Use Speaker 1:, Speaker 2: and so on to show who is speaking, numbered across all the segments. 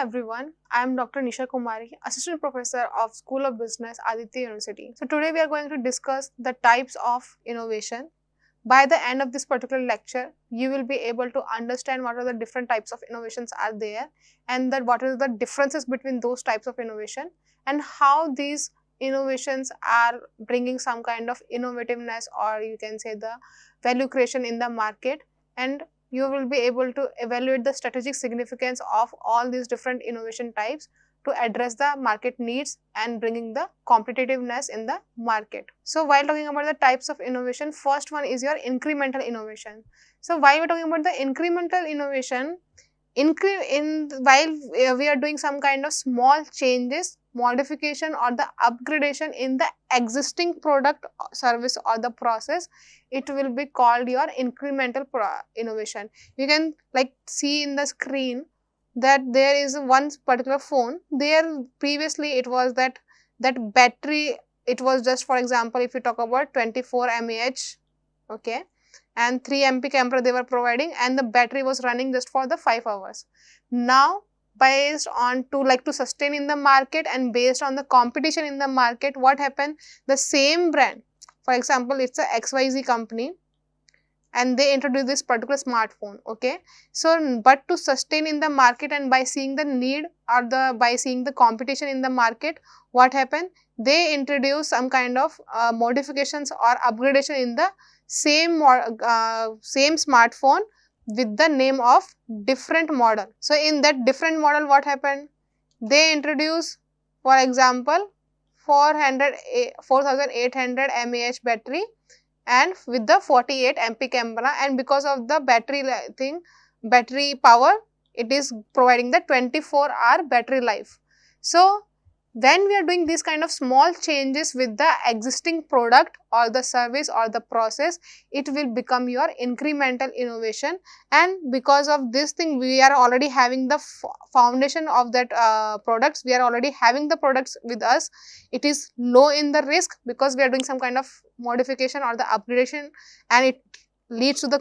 Speaker 1: everyone. I am Dr.Nisha Kumari, Assistant Professor of School of Business, Aditya University. So today we are going to discuss the types of innovation. By the end of this particular lecture, you will be able to understand what are the different types of innovations are there and that what are the differences between those types of innovation and how these innovations are bringing some kind of innovativeness, or you can say the value creation in the market, and you will be able to evaluate the strategic significance of all these different innovation types to address the market needs and bringing the competitiveness in the market. So while talking about the types of innovation, first one is your incremental innovation. So while we are talking about the incremental innovation, while we are doing some kind of small changes, modification or the upgradation in the existing product, service or the process, it will be called your incremental innovation. You can like see in the screen that there is one particular phone. There previously it was that battery, it was just, for example, if you talk about 24 mAh, okay, and 3 MP camera they were providing, and the battery was running just for the 5 hours. Now based on to sustain in the market and based on the competition in the market, what happened, the same brand, for example it's a XYZ company, and they introduce this particular smartphone, okay. So but to sustain in the market and by seeing the need or by seeing the competition in the market, what happened, they introduce some kind of modifications or upgradation in the same smartphone with the name of different model. So in that different model, what happened, they introduce, for example, 4800 mAh battery and with the 48 MP camera, and because of the battery power, it is providing the 24-hour battery life. So when we are doing these kind of small changes with the existing product or the service or the process, it will become your incremental innovation. And because of this thing, we are already having the foundation of that products, we are already having the products with us. It is low in the risk because we are doing some kind of modification or the upgradation, and it leads to the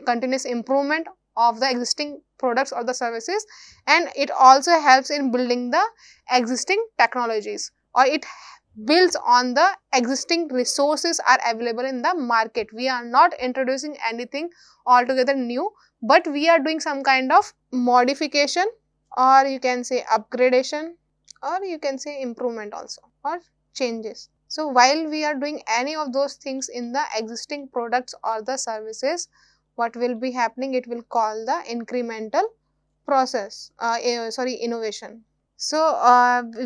Speaker 1: continuous improvement of the existing products or the services, and it also helps in building the existing technologies, or it builds on the existing resources are available in the market. We are not introducing anything altogether new, but we are doing some kind of modification, or you can say upgradation, or you can say improvement also, or changes. So while we are doing any of those things in the existing products or the services, what will be happening, it will call the incremental innovation. So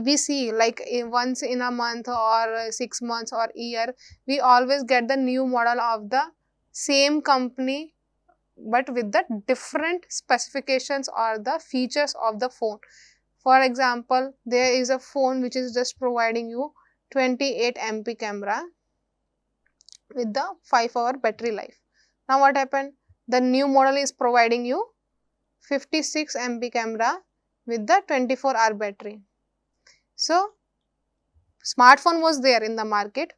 Speaker 1: we see like once in a month or 6 months or year, we always get the new model of the same company but with the different specifications or the features of the phone. For example, there is a phone which is just providing you 28 MP camera with the 5-hour battery life. Now what happened, the new model is providing you 56 MP camera with the 24-hour battery. So smartphone was there in the market,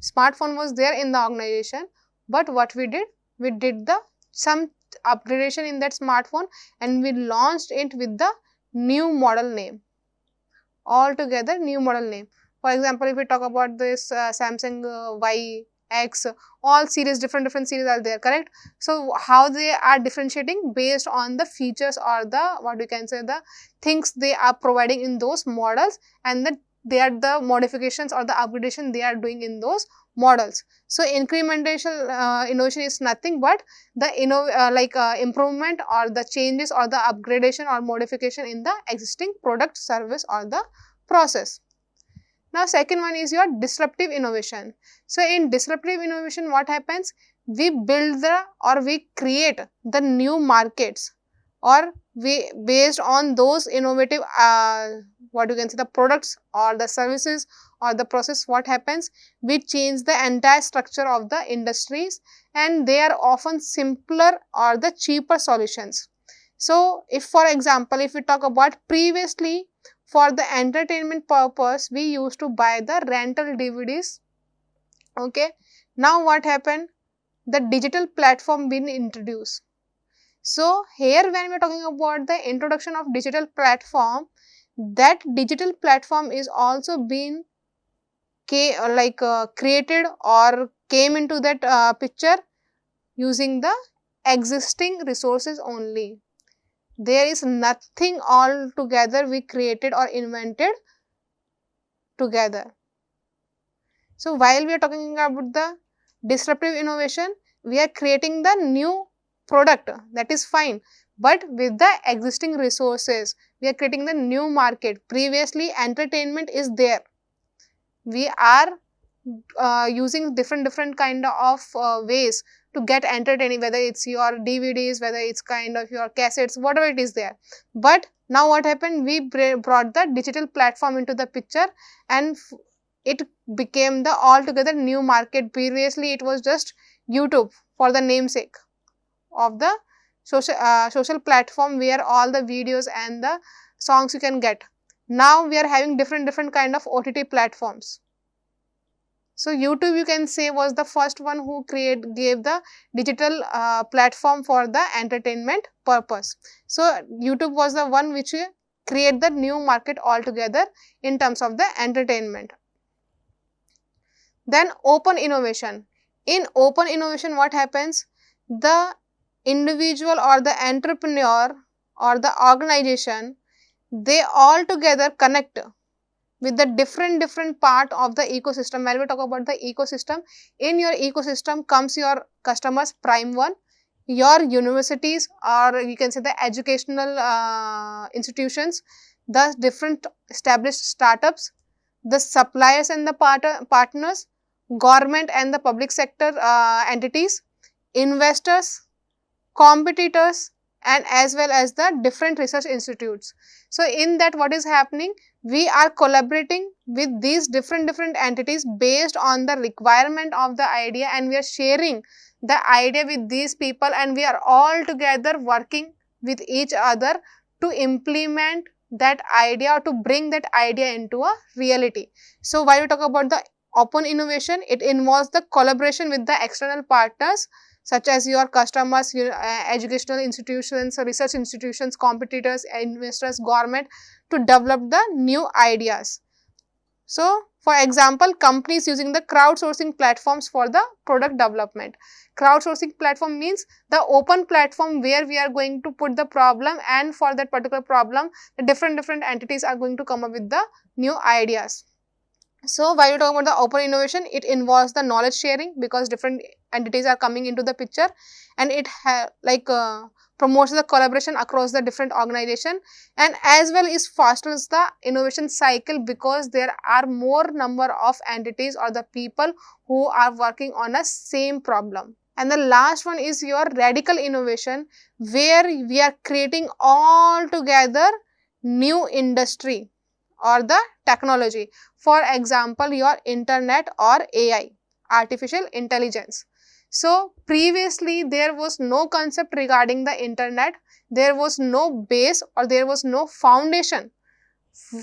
Speaker 1: smartphone was there in the organization, but what we did, we did some upgradation in that smartphone and we launched it with the new model name, altogether new model name. For example, if we talk about this Samsung Y, X, all series, different series are there, correct? So how they are differentiating based on the features or the what you can say the things they are providing in those models, and that they are the modifications or the upgradation they are doing in those models. So incremental innovation is nothing but the improvement or the changes or the upgradation or modification in the existing product, service or the process. Now second one is your disruptive innovation. So in disruptive innovation, what happens, we build we create the new markets, or we based on those innovative what you can say the products or the services or the process, what happens, we change the entire structure of the industries, and they are often simpler or the cheaper solutions. So if for example, if we talk about previously, for the entertainment purpose, we used to buy the rental DVDs, okay. Now what happened, the digital platform been introduced. So here when we are talking about the introduction of digital platform, that digital platform is also been created or came into that picture using the existing resources only. There is nothing altogether we created or invented together. So while we are talking about the disruptive innovation, we are creating the new product, that is fine, but with the existing resources, we are creating the new market. Previously entertainment is there, we are using different kind of ways to get entertaining, whether it's your DVDs, whether it's kind of your cassettes, whatever it is there. But now what happened, we brought the digital platform into the picture, and it became the altogether new market. Previously it was just YouTube for the namesake of the social platform where all the videos and the songs you can get. Now we are having different kind of OTT platforms. So YouTube, you can say, was the first one who gave the digital platform for the entertainment purpose. So YouTube was the one which create the new market altogether in terms of the entertainment. Then open innovation. In open innovation, what happens? The individual or the entrepreneur or the organization, they all together connect with the different part of the ecosystem. When we talk about the ecosystem, in your ecosystem comes your customers, prime one, your universities, or you can say the educational institutions, the different established startups, the suppliers and the partners, government and the public sector entities, investors, competitors, and as well as the different research institutes. So in that, what is happening, we are collaborating with these different entities based on the requirement of the idea, and we are sharing the idea with these people, and we are all together working with each other to implement that idea or to bring that idea into a reality. So while we talk about the open innovation, it involves the collaboration with the external partners such as your customers, your educational institutions, research institutions, competitors, investors, government, to develop the new ideas. So for example, companies using the crowdsourcing platforms for the product development. Crowdsourcing platform means the open platform where we are going to put the problem, and for that particular problem, the different entities are going to come up with the new ideas. So while you talk about the open innovation, it involves the knowledge sharing because different entities are coming into the picture, and it promotes the collaboration across the different organization, and as well is fosters the innovation cycle because there are more number of entities or the people who are working on a same problem. And the last one is your radical innovation, where we are creating all together new industry or the technology. For example, your internet or AI, artificial intelligence. So previously there was no concept regarding the internet, there was no base or there was no foundation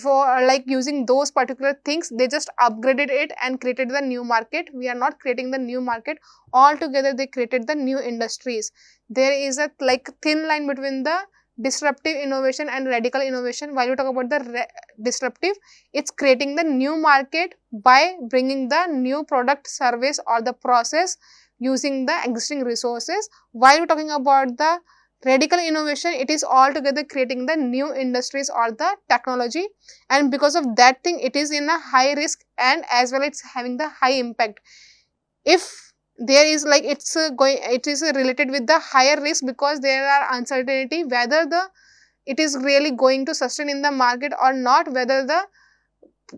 Speaker 1: for like using those particular things. They just upgraded it and created the new market. We are not creating the new market, altogether they created the new industries. There is a like thin line between the disruptive innovation and radical innovation. While you talk about the disruptive, it's creating the new market by bringing the new product, service or the process using the existing resources. While you're talking about the radical innovation, it is altogether creating the new industries or the technology, and because of that thing, it is in a high risk and as well it's having the high impact. If there is like it is related with the higher risk because there are uncertainty whether it is really going to sustain in the market or not, whether the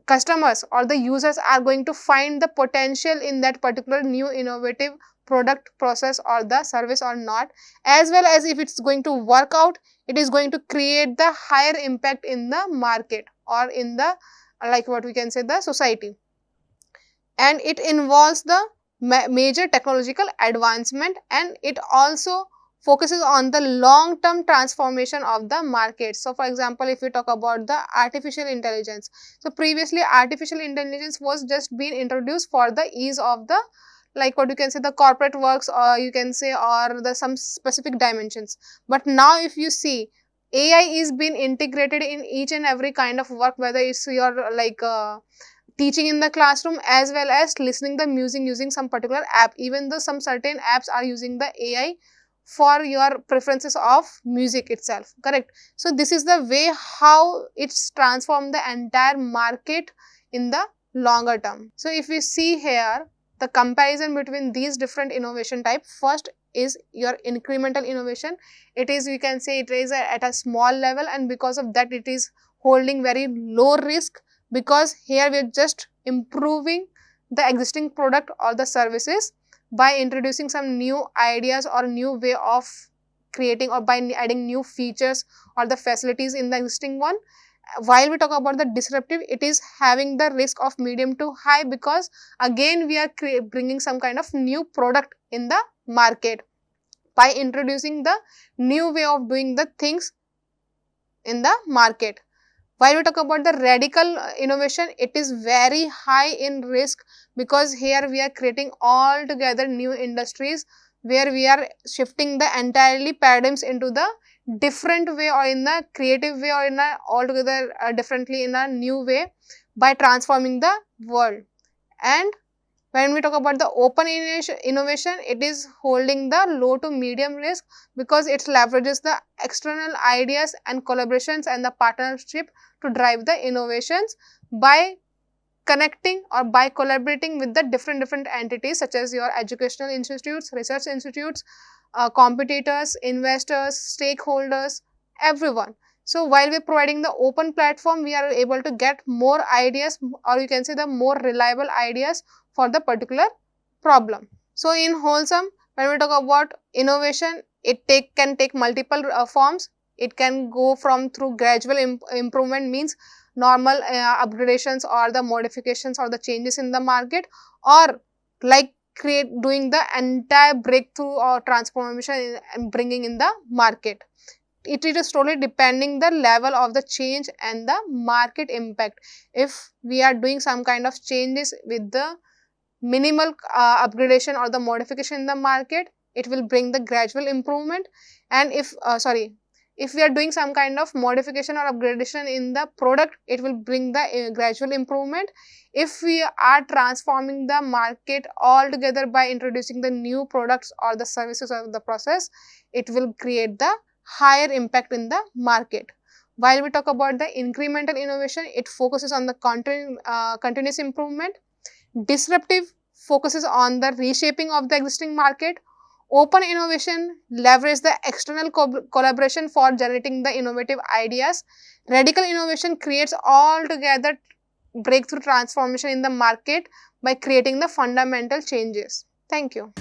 Speaker 1: customers or the users are going to find the potential in that particular new innovative product, process or the service or not, as well as if it's going to work out, it is going to create the higher impact in the market or in the like what we can say the society. And it involves the major technological advancement, and it also focuses on the long term transformation of the market. So for example, if we talk about the artificial intelligence, so previously artificial intelligence was just being introduced for the ease of the like what you can say, the corporate works, or you can say, or the some specific dimensions. But now if you see, AI is being integrated in each and every kind of work, whether it's your like teaching in the classroom as well as listening the music using some particular app. Even though some certain apps are using the AI for your preferences of music itself, correct? So this is the way how it's transformed the entire market in the longer term. So if we see here the comparison between these different innovation type, first is your incremental innovation. It is, you can say, it is at a small level, and because of that it is holding very low risk, because here we are just improving the existing product or the services by introducing some new ideas or new way of creating, or by adding new features or the facilities in the existing one. While we talk about the disruptive, it is having the risk of medium to high, because again we are bringing some kind of new product in the market by introducing the new way of doing the things in the market. While we talk about the radical innovation, it is very high in risk, because here we are creating altogether new industries where we are shifting the entirely paradigms into the different way, or in the creative way, or in a altogether differently in a new way, by transforming the world. And when we talk about the open innovation, it is holding the low to medium risk, because it leverages the external ideas and collaborations and the partnership to drive the innovations by connecting or by collaborating with the different entities, such as your educational institutes, research institutes, competitors, investors, stakeholders, everyone. So while we're providing the open platform, we are able to get more ideas, or you can say the more reliable ideas for the particular problem. So in wholesome, when we talk about innovation, it can take multiple forms. It can go from through gradual improvement, means normal upgradations or the modifications or the changes in the market, or like doing the entire breakthrough or transformation and bringing in the market. It is totally depending the level of the change and the market impact. If we are doing some kind of changes with the minimal upgradation or the modification in the market, it will bring the gradual improvement. And if we are doing some kind of modification or upgradation in the product, it will bring the gradual improvement. If we are transforming the market altogether by introducing the new products or the services or the process, it will create the higher impact in the market. While we talk about the incremental innovation, it focuses on the continuous improvement. Disruptive focuses on the reshaping of the existing market. Open innovation leverages the external collaboration for generating the innovative ideas. Radical innovation creates altogether breakthrough transformation in the market by creating the fundamental changes. Thank you.